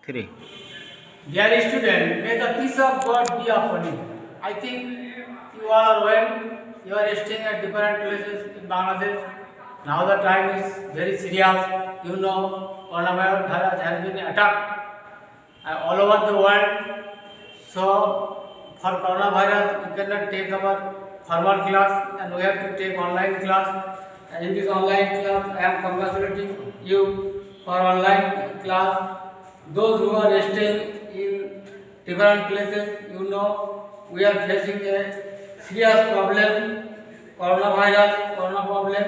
3. Dear student, may the peace of God be upon you. I think you all are well. You are staying at different places in Bangladesh. Now the time is very serious. You know, coronavirus has been attacked all over the world. So, for coronavirus, we cannot take our formal class and we have to take online class. And in this online class, I am congratulating you for online class. Those who are staying in different places, you know, we are facing a serious problem, coronavirus, corona problem.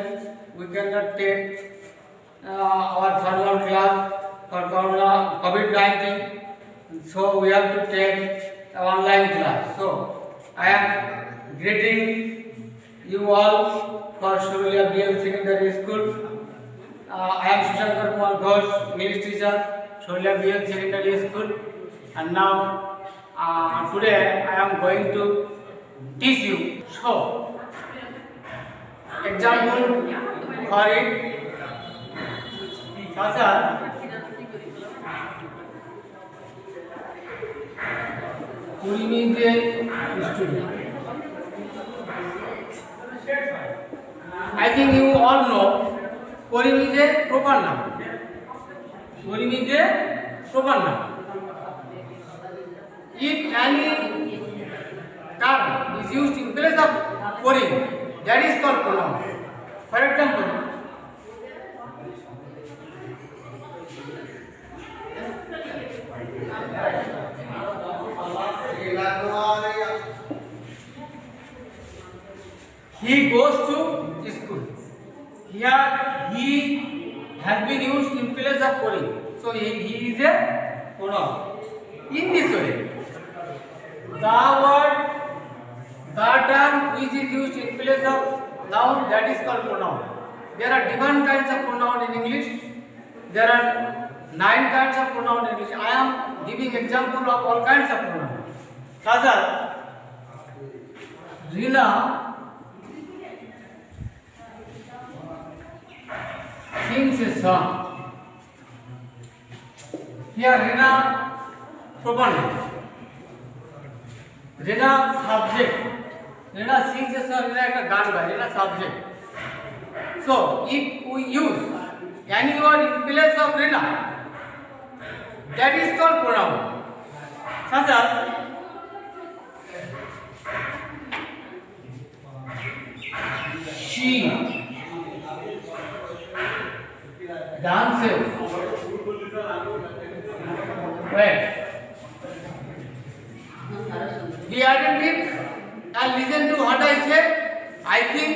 We cannot take our formal class for corona, COVID-19. So we have to take online class. So I am greeting you all for Shurulia BM Secondary School. I am Sushankar Kumar Ghosh, English teacher, Shurulia BM Secondary School. And now today I am going to teach you. So example for it. Kurimide student. I think you all know Kurim is a proper noun. Kurim is a proper noun. If any term is used in place of Kurim, that is called pronoun. For example, he goes to school. Here he has been used in place of Kurim. So he is a pronoun. In this way, the term which is used in place of noun, that is called pronoun. There are different kinds of pronoun in English. There are 9 kinds of pronoun in English. I am giving example of all kinds of pronoun. Such as Rina sings a song. Here Rina pronoun. Rina subject. Rina sings a song. Rina is a gan. Rina subject. So if we use any word in place of Rina, that is called pronoun. Such as she dances. Wait. Be attentive and listen to what I say. I think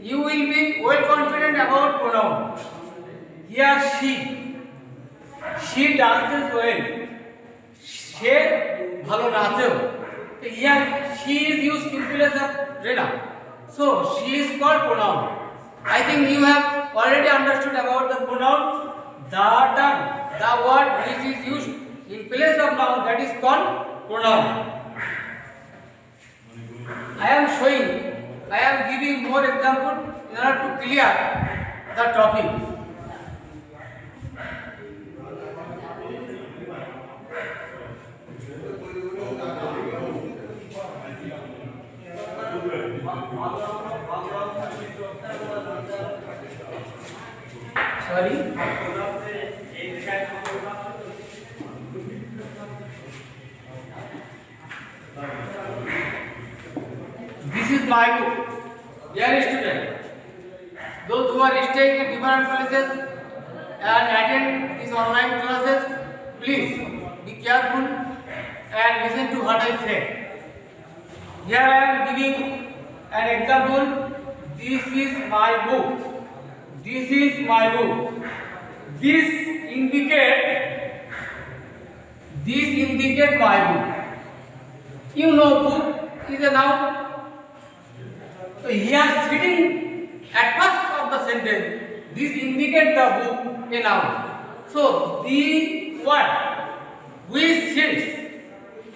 you will be well confident about pronoun. Here she dances well. সে ভালো নাচেও. Here she is used in place of Rina. So she is called pronoun. I think you have already understood about the pronoun. The term, the word which is used in place of noun, that is called pronoun. I am giving more example in order to clear the topic. Sorry. This is my book. Dear student, those who are staying in different places and attend these online classes, please be careful and listen to what I say. Here I am giving an example. This is my book. This is my book. This indicate my book. You know, book is a noun. So here sitting at first of the sentence, this indicates the book a noun. So the word which sits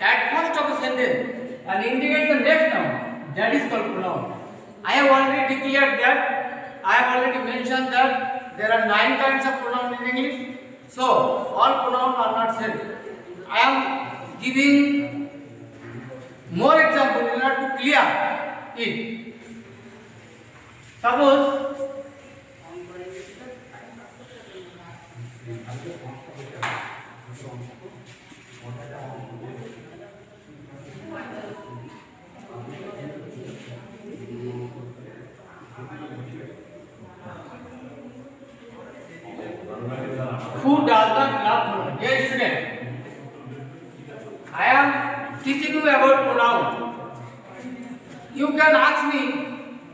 at first of the sentence and indicates the next noun, that is called pronoun. I have already declared that. I have already mentioned that there are 9 kinds of pronoun in English. So all pronouns are not said. I am giving more example in order to clear it. Suppose who does not love pronoun? Dear student, I am teaching you about pronoun. You can ask me,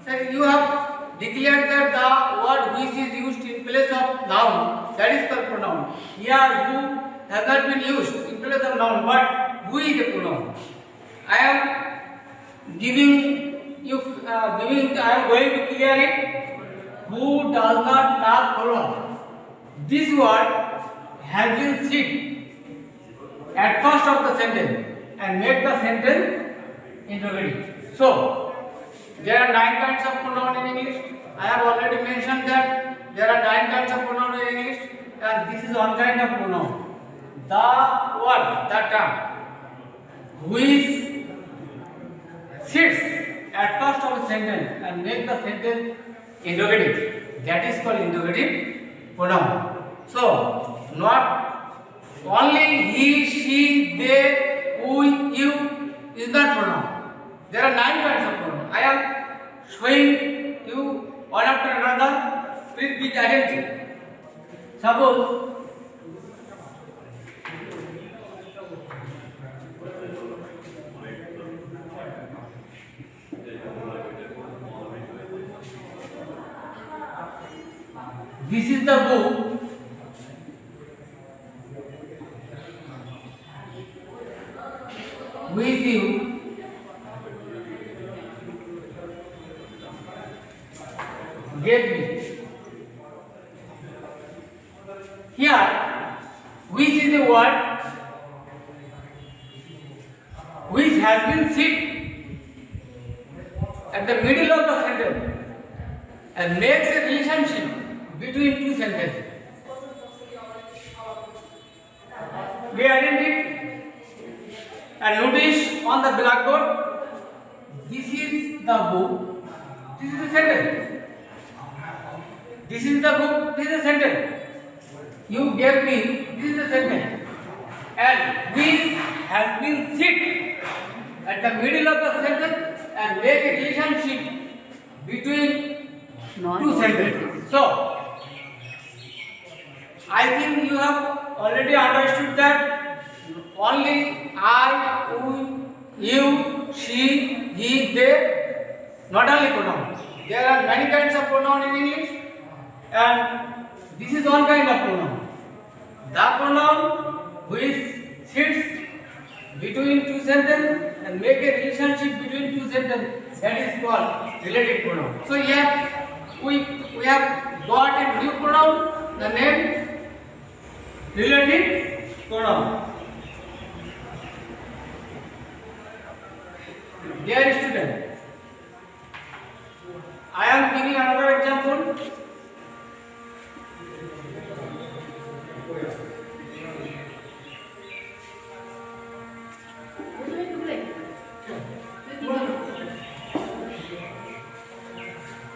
sir, you have declared that the word which is used in place of noun, that is called pronoun. Here, who has not been used in place of noun, but who is a pronoun. I am giving you, I am going to clear it. Who does not love pronoun? This word has been said at first of the sentence and make the sentence interrogative. So, there are 9 kinds of pronoun in English. I have already mentioned that there are 9 kinds of pronoun in English, and this is one kind of pronoun. The word, the term, which sits at first of the sentence and make the sentence interrogative. That is called interrogative pronoun. So, not only he, she, they, we, you is not pronoun. There are 9 kinds of pronoun. I am showing you one after another with which identity. Suppose this is the book which you gave me. Here, which is a word which has been sit at the middle of the sentence and makes a relationship between 2 sentences. We identify and notice on the blackboard, this is the book, this is the sentence. This is the book, this is the sentence. You gave me, this is the sentence. And which has been sit at the middle of the sentence and make a relationship between 2 sentences. So, I think you have already understood that only I, you, she, he, they, not only pronoun. There are many kinds of pronoun in English, and this is one kind of pronoun. The pronoun which sits between 2 sentences and make a relationship between 2 sentences, that is called relative pronoun. So here we have got a new pronoun, the name relative pronoun. Dear student, I am giving another example.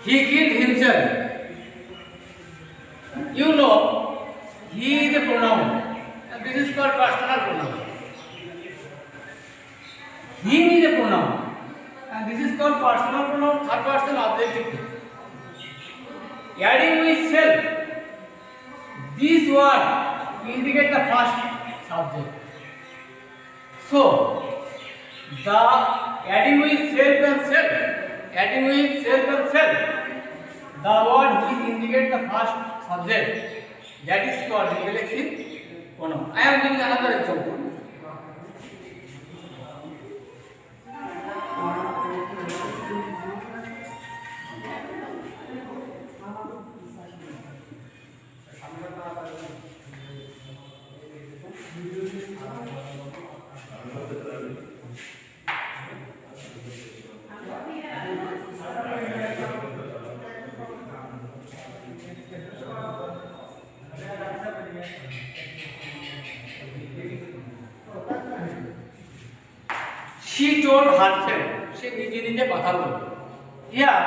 He killed himself. You know, he is a pronoun. And this is called personal pronoun. He is a pronoun. And this is called personal pronoun, third person objective. Adding with self, this word indicate the first subject. So, the adding with self and self, the word which indicate the first subject, that is called reflexive pronoun. I am giving another example. she told herself, সে নিজে নিজে কথা বলল। Here,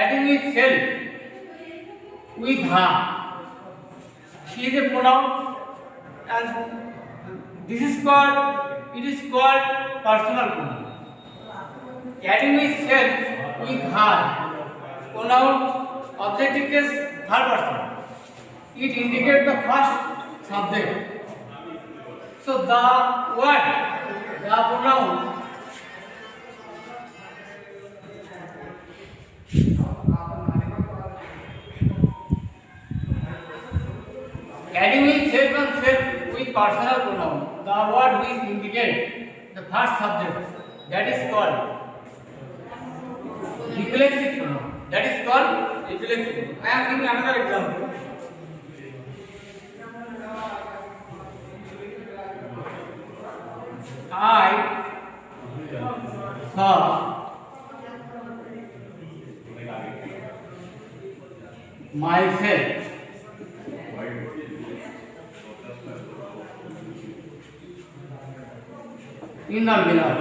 adding with self, with her, she is a pronoun, and this is called, it is called personal pronoun. Adding with self, with her, pronoun, objective case, third person. It indicates the first subject. So the word, the pronoun adding with self and self with personal pronoun, the word which indicate the first subject, that is called reflexive pronoun. That is called reflexive. I am giving another example. I saw myself in the mirror.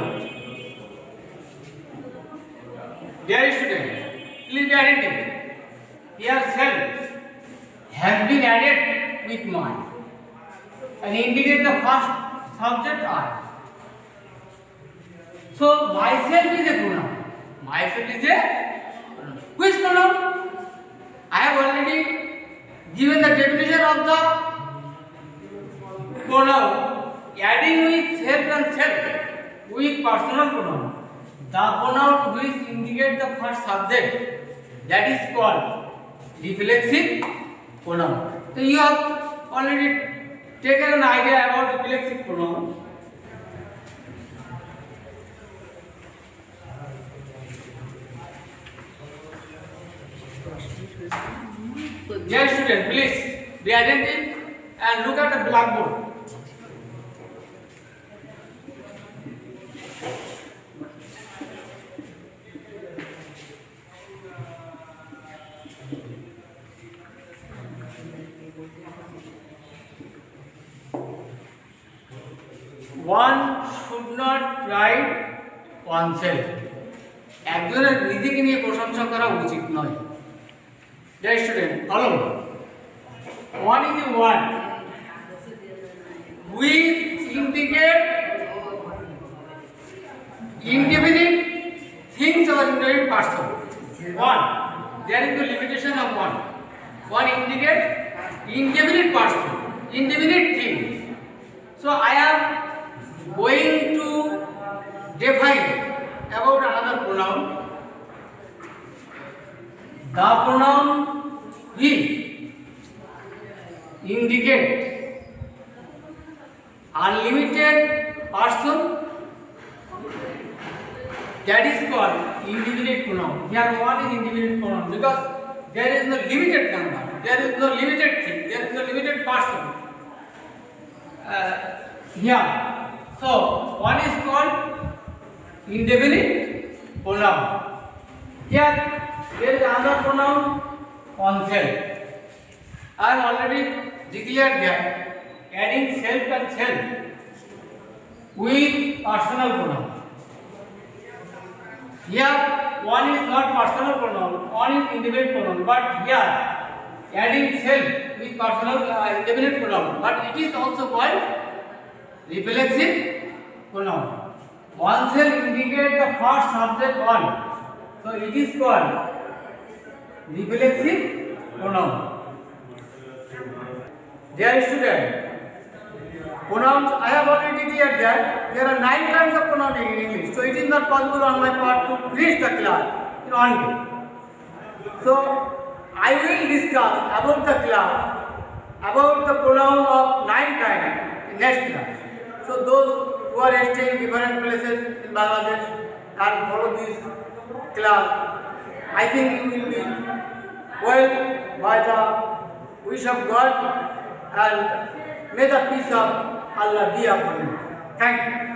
Dear student, please be attentive. Here self has been added with mind and indicate the first subject I. So myself is a pronoun. Myself is a pronoun. Which pronoun? I have already given the definition of the pronoun. Adding with self and self with personal pronoun. The pronoun which indicate the first subject, that is called reflexive pronoun. So you have already taken an idea about reflexive pronoun. So dear student, please be attentive and look at the blackboard. One should not pride oneself. একজনের নিজেকে নিয়ে প্রশংসা করা উচিত নয়। Dear student, follow. One is a word which indicate indefinite things or indefinite person. One, there is the limitation of one. One indicate indefinite person, indefinite thing. So I am going to define about another pronoun. The pronoun will indicate unlimited person, that is called indefinite pronoun. Here one is indefinite pronoun because there is no limited number, there is no limited thing, there is no limited person. Here, so one is called indefinite pronoun. Here there is another pronoun oneself. I have already declared that adding self and self with personal pronoun. Here one is not personal pronoun, one is indefinite pronoun, but here adding self with personal indefinite pronoun, but it is also called reflexive pronoun. Oneself indicate the first subject one, so it is called reflexive pronoun. Dear student, pronouns, I have already declared that there are 9 kinds of pronoun in English, so it is not possible on my part to finish the class in one day. So I will discuss about the class, about the pronoun of 9 kinds in next class. So those who are staying in different places in Bangladesh and follow this class, I think you will be well by the wish of God, and may the peace of Allah be upon you. Thank you.